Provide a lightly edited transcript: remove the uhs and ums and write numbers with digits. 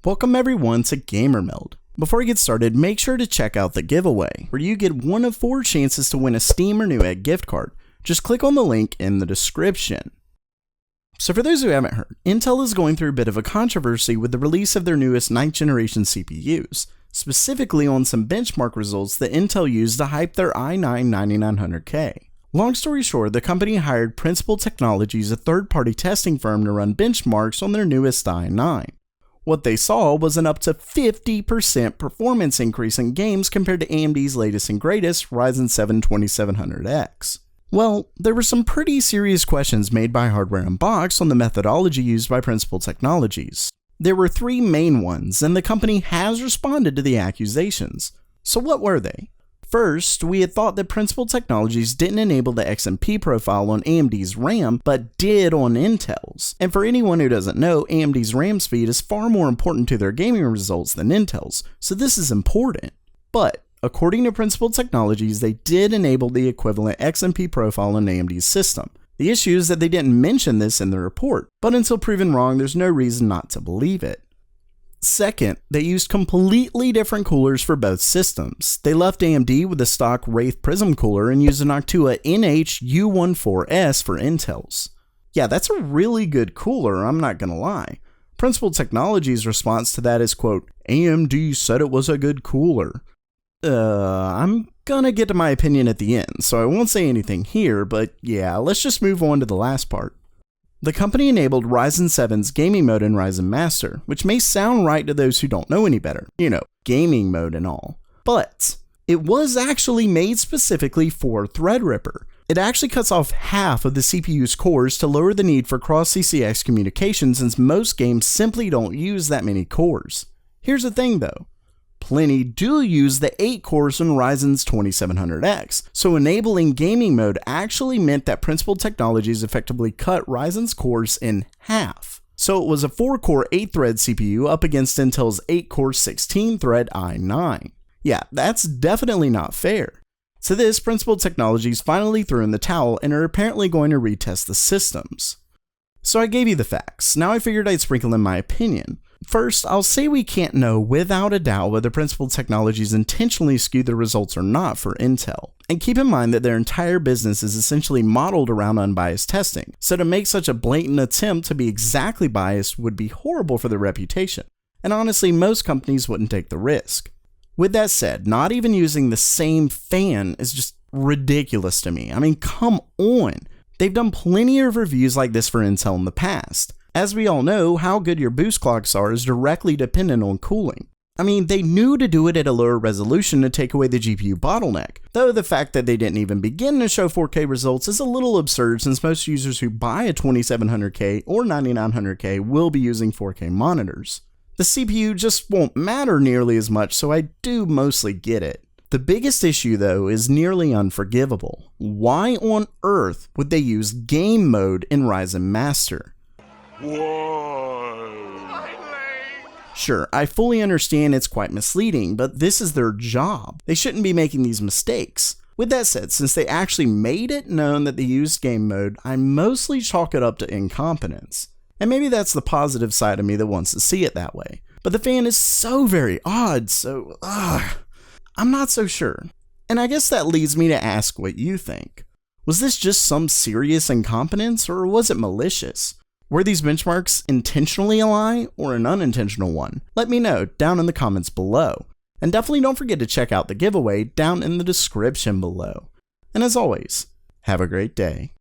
Welcome everyone to GamerMeld. Before we get started, make sure to check out the giveaway, where you get one of 4 chances to win a Steam or Newegg gift card. Just click on the link in the description. So for those who haven't heard, Intel is going through a bit of a controversy with the release of their newest 9th generation CPUs, specifically on some benchmark results that Intel used to hype their i9-9900K. Long story short, the company hired Principal Technologies, a third-party testing firm, to run benchmarks on their newest i9. What they saw was an up to 50% performance increase in games compared to AMD's latest and greatest Ryzen 7 2700X. Well, there were some pretty serious questions made by Hardware Unboxed on the methodology used by Principal Technologies. There were 3 main ones, and the company has responded to the accusations. So what were they? First, we had thought that Principal Technologies didn't enable the XMP profile on AMD's RAM, but did on Intel's. And for anyone who doesn't know, AMD's RAM speed is far more important to their gaming results than Intel's, so this is important. But according to Principal Technologies, they did enable the equivalent XMP profile on AMD's system. The issue is that they didn't mention this in the report, but until proven wrong, there's no reason not to believe it. Second, they used completely different coolers for both systems. They left AMD with the stock Wraith Prism cooler and used an Noctua NH-U14S for Intel's. Yeah, that's a really good cooler, I'm not gonna lie. Principal Technologies' response to that is, quote, "AMD said it was a good cooler." I'm gonna get to my opinion at the end, so I won't say anything here, but yeah, let's just move on to the last part. The company enabled Ryzen 7's gaming mode in Ryzen Master, which may sound right to those who don't know any better, gaming mode and all. But it was actually made specifically for Threadripper. It actually cuts off half of the CPU's cores to lower the need for cross-CCX communication, since most games simply don't use that many cores. Here's the thing though. Plenty do use the 8 cores on Ryzen's 2700X, so enabling gaming mode actually meant that Principal Technologies effectively cut Ryzen's cores in half. So it was a 4-core 8-thread CPU up against Intel's 8-core 16-thread i9. Yeah, that's definitely not fair. To this, Principal Technologies finally threw in the towel and are apparently going to retest the systems. So I gave you the facts, now I figured I'd sprinkle in my opinion. First, I'll say we can't know without a doubt whether Principal Technologies intentionally skewed the results or not for Intel. And keep in mind that their entire business is essentially modeled around unbiased testing, so to make such a blatant attempt to be exactly biased would be horrible for their reputation. And honestly, most companies wouldn't take the risk. With that said, not even using the same fan is just ridiculous to me. I mean, come on. They've done plenty of reviews like this for Intel in the past. As we all know, how good your boost clocks are is directly dependent on cooling. I mean, they knew to do it at a lower resolution to take away the GPU bottleneck, though the fact that they didn't even begin to show 4K results is a little absurd, since most users who buy a 2700K or 9900K will be using 4K monitors. The CPU just won't matter nearly as much, so I do mostly get it. The biggest issue though is nearly unforgivable. Why on earth would they use game mode in Ryzen Master? Whoa. Sure, I fully understand it's quite misleading, but this is their job. They shouldn't be making these mistakes. With that said, since they actually made it known that they used game mode, I mostly chalk it up to incompetence. And maybe that's the positive side of me that wants to see it that way. But the fan is so very odd, so I'm not so sure. And I guess that leads me to ask what you think. Was this just some serious incompetence, or was it malicious? Were these benchmarks intentionally a lie or an unintentional one? Let me know down in the comments below. And definitely don't forget to check out the giveaway down in the description below. And as always, have a great day.